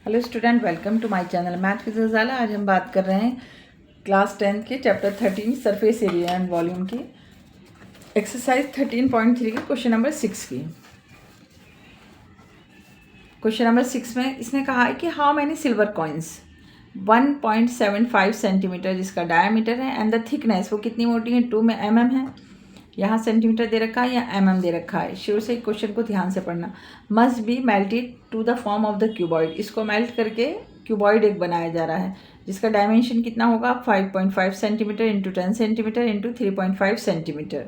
Hello student, welcome to my channel math with Gazala. आज हम बात कर रहे हैं क्लास 10 के chapter 13 surface area and volume की एक्सरसाइज 13.3 के क्वेश्चन नंबर 6 की। क्वेश्चन नंबर 6 में इसने कहा है कि how many silver coins 1.75 centimetre जिसका डायमीटर है एंड द थिकनेस वो कितनी मोटी है 2 में mm है। यहाँ सेंटीमीटर दे रखा है या mm दे रखा है। शुरू से क्वेश्चन को ध्यान से पढ़ना। Must be melted to the form of the cuboid, इसको मेल्ट करके क्यूबॉइड एक बनाया जा रहा है जिसका डायमेंशन कितना होगा 5.5 centimetre into 10 centimetre into 3.5 centimetre.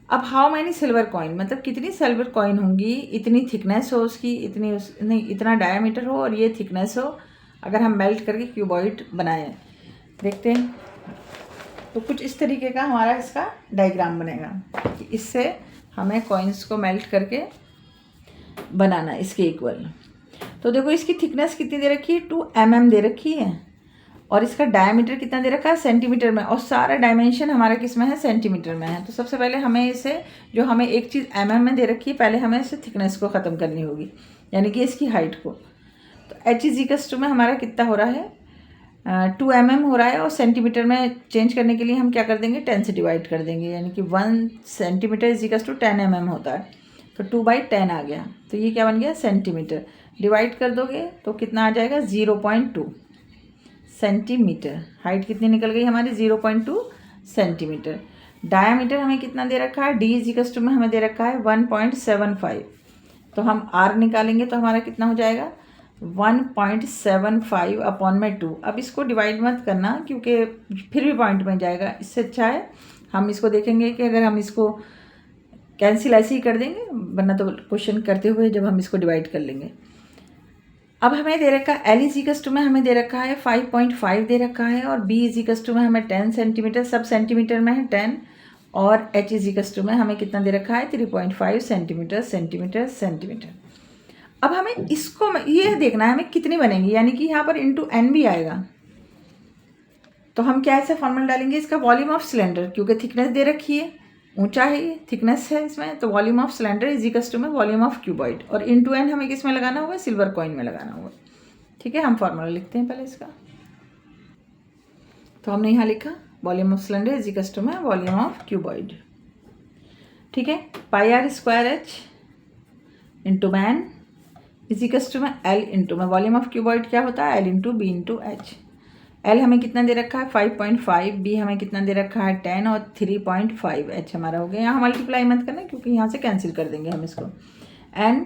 अब हाउ मैनी सिल्वर कॉइन मतलब कितनी सिल्वर कॉइन होंगी, इतनी थिकनेस हो उसकी, नहीं इतना डायमीटर हो और ये थिकनेस हो, अगर हम मेल्ट करके क्यूबॉइड बनाएं। देखते हैं तो कुछ इस तरीके का हमारा इसका डायग्राम बनेगा कि इससे हमें कॉइन्स को मेल्ट करके बनाना इसके इक्वल। तो देखो इसकी थिकनेस कितनी दे रखी है 2 mm दे रखी है और इसका डायमीटर कितना दे रखा है सेंटीमीटर में, और सारा डायमेंशन हमारा किस में है सेंटीमीटर में है। तो सबसे पहले हमें इसे जो हमें एक चीज़ mm में दे रखी है पहले हमें इसे थिकनेस को ख़त्म करनी होगी, यानी कि इसकी हाइट को। तो h में हमारा कितना हो रहा है 2 mm हो रहा है और सेंटीमीटर में चेंज करने के लिए हम क्या कर देंगे 10 से डिवाइड कर देंगे, यानी कि 1 सेंटीमीटर इजिकल्स टू 10 mm होता है। तो 2/10 आ गया, तो ये क्या बन गया सेंटीमीटर। डिवाइड कर दोगे तो कितना आ जाएगा 0.2 सेंटीमीटर। हाइट कितनी निकल गई हमारी 0.2 सेंटीमीटर। डायामीटर हमें कितना दे रखा है d इजिकल्स टू में हमें दे रखा है 1.75। तो हम r निकालेंगे तो हमारा कितना हो जाएगा 1.75 अपॉन में 2। अब इसको डिवाइड मत करना क्योंकि फिर भी पॉइंट में जाएगा, इससे अच्छा है हम इसको देखेंगे कि अगर हम इसको कैंसिल ऐसे ही कर देंगे, वरना तो क्वेश्चन करते हुए जब हम इसको डिवाइड कर लेंगे। अब हमें दे रखा है L इजिकल्स टू में हमें दे रखा है 5.5 दे रखा है और B इजिकल्स टू में हमें 10 सेंटीमीटर, सब सेंटीमीटर में है 10, और H इजिकल्स टू में हमें कितना दे रखा है 3.5 सेंटीमीटर सेंटीमीटर सेंटीमीटर। अब हमें इसको ये देखना है हमें कितनी बनेगी, यानी कि यहाँ पर इंटू n भी आएगा। तो हम क्या ऐसे फॉर्मूला डालेंगे इसका वॉल्यूम ऑफ सिलेंडर, क्योंकि थिकनेस दे रखी है, ऊंचा है ये, थिकनेस है इसमें, तो volume of cylinder is equals to में वॉल्यूम ऑफ क्यूबॉइड, और इंटू n हमें किस में लगाना होगा सिल्वर कॉइन में लगाना होगा। ठीक है, हम फॉर्मूला लिखते हैं पहले इसका। तो हमने यहाँ लिखा volume of cylinder is equals to में वॉल्यूम ऑफ क्यूबॉइड। ठीक है, πr² इंटू मैन इजिकल्स टू में L इंटू में वॉल्यूम ऑफ क्यूबॉइड क्या होता है L into b into h. L हमें कितना दे रखा है 5.5, B हमें कितना दे रखा है 10 और 3.5 H हमारा हो गया। यहाँ मल्टीप्लाई मत करना क्योंकि यहाँ से कैंसिल कर देंगे हम इसको। N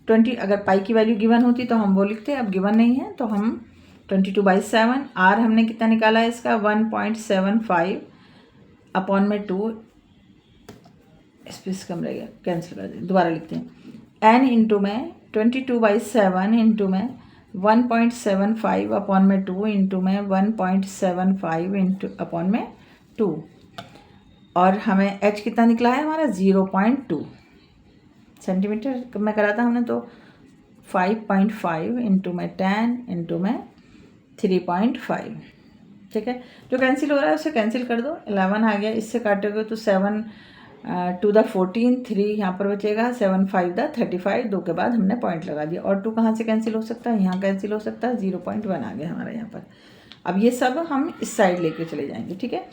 20, अगर पाई की वैल्यू गिवन होती तो हम वो लिखते, अब गिवन नहीं है तो हम 22/7। R हमने कितना निकाला है इसका 1.75 अपॉन में 2, स्पेस कम रहेगा कैंसिल कर दें, दोबारा लिखते हैं N इंटू में 22/7 इंटू में 1.75 अपॉन में 2 इंटू में 1.75 इंटू अपॉन में 2, और हमें h कितना निकला है हमारा 0.2 सेंटीमीटर में करा था हमने, तो 5.5 इंटू में 10 इंटू में 3.5। ठीक है, जो कैंसिल हो रहा है उसे कैंसिल कर दो, 11 आ गया, इससे काटोगे तो 7 2 द 14, 3 यहाँ पर बचेगा, 7 5 द 35, 2 के बाद हमने पॉइंट लगा दिया, और 2 कहाँ से कैंसिल हो सकता है यहाँ कैंसिल हो सकता है, 0.1 आ गया हमारा यहाँ पर। अब ये सब हम इस साइड लेके चले जाएंगे। ठीक है,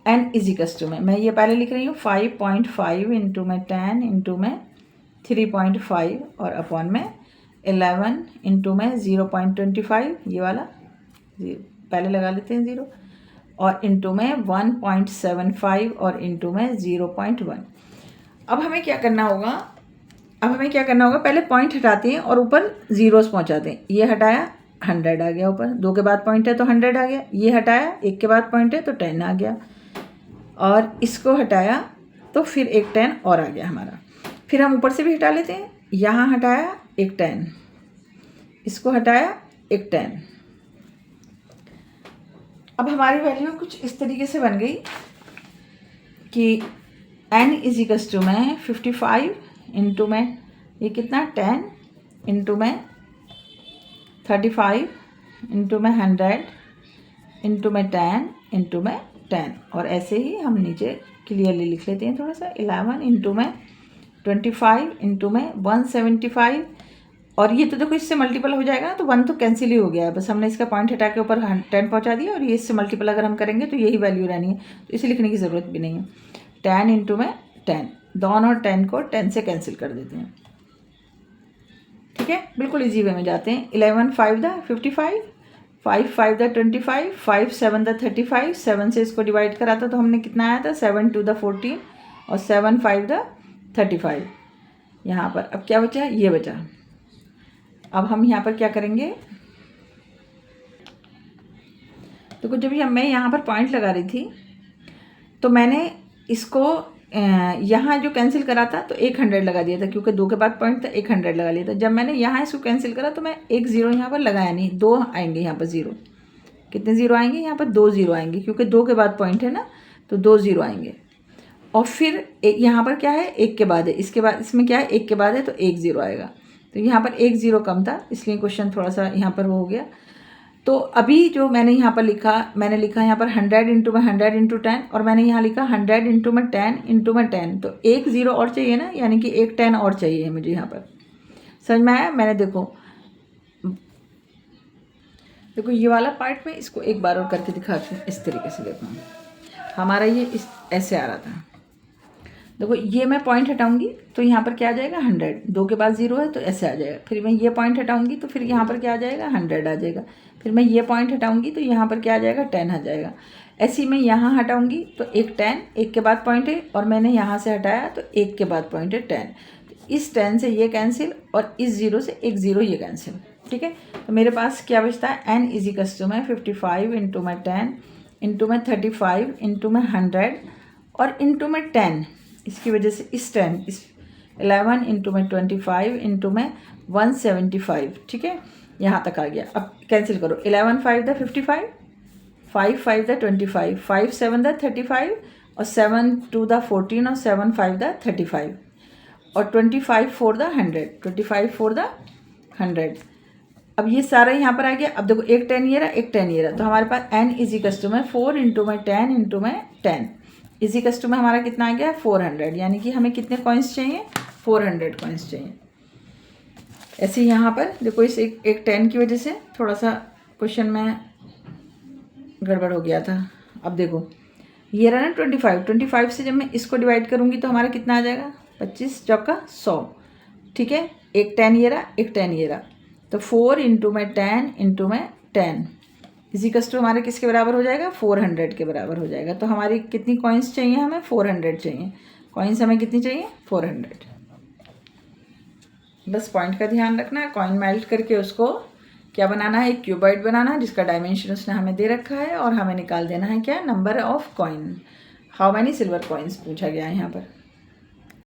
n इजिकल्स टू में मैं ये पहले लिख रही हूँ 5.5 इंटू में 10 इंटू में 3.5 और अपॉन में 11 इंटू में 0.25, ये वाला पहले लगा लेते हैं 0, और इंटू में 1.75 और इंटू में 0.1। अब हमें क्या करना होगा, पहले पॉइंट हटाते हैं और ऊपर जीरोस पहुंचाते हैं। ये हटाया 100 आ गया ऊपर, 2 के बाद पॉइंट है तो 100 आ गया, ये हटाया 1 के बाद पॉइंट है तो 10 आ गया, और इसको हटाया तो फिर एक 10 और आ गया हमारा। फिर हम ऊपर से भी हटा लेते हैं, यहाँ हटाया एक 10, इसको हटाया एक 10। अब हमारी वैल्यू कुछ इस तरीके से बन गई कि n इजिकल्स टू में 55 इंटू में ये कितना 10 इंटू में 35 इंटू में 100 इंटू में 10 इंटू में 10, और ऐसे ही हम नीचे क्लियरली लिख लेते हैं थोड़ा सा, 11 इंटू में 25 इंटू में 175 और ये तो देखो इससे मल्टीपल हो जाएगा ना, तो 1 तो कैंसिल ही हो गया है, बस हमने इसका पॉइंट हटा के ऊपर 10 पहुँचा दिया, और ये इससे मल्टीपल अगर हम करेंगे तो यही वैल्यू रहनी है, तो इसे लिखने की ज़रूरत भी नहीं है। 10 इंटू में 10, दोनों और 10 को 10 से कैंसिल कर देते हैं। ठीक है, बिल्कुल इजी वे में जाते हैं। 11 5 द 55, 5 5 द 25, 5 7 द 35, 7 से इसको डिवाइड करा था तो हमने कितना आया था 7 2 द 14 और 7 5 द 35। यहाँ पर अब क्या बचा, ये बचा। अब हम यहाँ पर क्या करेंगे, तो जब मैं यहाँ पर पॉइंट लगा रही थी तो मैंने इसको यहाँ जो कैंसिल करा था तो 100 लगा दिया था, क्योंकि 2 के बाद पॉइंट था, 100 लगा लिया था। जब मैंने यहाँ इसको कैंसिल करा तो मैं एक ज़ीरो यहाँ पर लगाया नहीं, 2 आएंगे यहाँ पर ज़ीरो। कितने ज़ीरो आएंगे यहाँ पर, 2 ज़ीरो आएंगे, क्योंकि 2 के बाद पॉइंट है ना, तो 2 ज़ीरो आएंगे। और फिर यहाँ पर क्या है, 1 के बाद है, इसके बाद इसमें क्या है, 1 के बाद है तो 1 ज़ीरो आएगा। तो यहाँ पर 1 ज़ीरो कम था, इसलिए क्वेश्चन थोड़ा सा यहाँ पर वो हो गया। तो अभी जो मैंने यहाँ पर लिखा, मैंने लिखा यहाँ पर 100 इंटू में 100 इंटू 10, और मैंने यहाँ लिखा 100 इंटू में 10 इंटू में 10, तो एक ज़ीरो और चाहिए ना, यानी कि एक 10 और चाहिए मुझे यहाँ पर। समझ में आया? मैंने देखो ये वाला पार्ट में इसको एक बार और करके दिखाती हूँ। इस तरीके से देखो, हमारा ये इस ऐसे आ रहा था। देखो ये मैं पॉइंट हटाऊंगी तो यहाँ पर क्या आ जाएगा, 100। 2 के बाद ज़ीरो है तो ऐसे आ जाएगा। फिर मैं ये पॉइंट हटाऊंगी तो फिर यहाँ पर क्या आ जाएगा, 100 आ जाएगा। फिर मैं ये पॉइंट हटाऊंगी तो यहाँ पर क्या आ जाएगा, 10 आ जाएगा। ऐसे ही मैं यहाँ हटाऊंगी तो एक 10, 1 के बाद पॉइंट है, और मैंने यहाँ से हटाया तो 1 के बाद पॉइंट है 10। तो इस 10 से ये कैंसिल, और इस ज़ीरो से एक ज़ीरो ये कैंसिल। ठीक है, तो मेरे पास क्या बचता है, n इज इक्वल्स टू में 55 इंटू में 10 इंटू में 35 इंटू में 100 और इंटू में 10। इसकी वजह से इस 10 इस 11 इंटू में 25 इंटू में 175। ठीक है, यहाँ तक आ गया। अब कैंसिल करो, 11 5 द 55, 5 5 द 25, 5 7 द 35 और 7 2 द 14 और 7 5 द 35 और 25 4 द 100, 25 4 द 100। अब ये सारा यहाँ पर आ गया। अब देखो एक 10 ये रहा, एक 10 ये रहा, तो हमारे पास n इज इक्वल्स टू में 4 इंटू में 10 इंटू में 10 इज इक्वल्स टू में हमारा कितना आ गया, 400। यानी कि हमें कितने कॉइन्स चाहिए, 400 कॉइन्स चाहिए। ऐसे ही यहाँ पर देखो इस एक 10 की वजह से थोड़ा सा क्वेश्चन में गड़बड़ हो गया था। अब देखो ये रहा ना 25 से जब मैं इसको डिवाइड करूँगी तो हमारा कितना आ जाएगा, 25 चौका 100। ठीक है, एक 10 ये रहा, एक 10 ये रहा, तो 4 इंटू में 10 इंटू में 10 इजिकल्स टू हमारे किसके बराबर हो जाएगा, 400 के बराबर हो जाएगा। तो हमारी कितनी कॉइन्स चाहिए, हमें 400 चाहिए। कॉइन्स हमें कितनी चाहिए, 400। बस पॉइंट का ध्यान रखना है, कॉइन मेल्ट करके उसको क्या बनाना है, एक क्यूबॉइड बनाना है जिसका डायमेंशन उसने हमें दे रखा है, और हमें निकाल देना है क्या, number of coin, how many silver coins पूछा गया है यहाँ पर।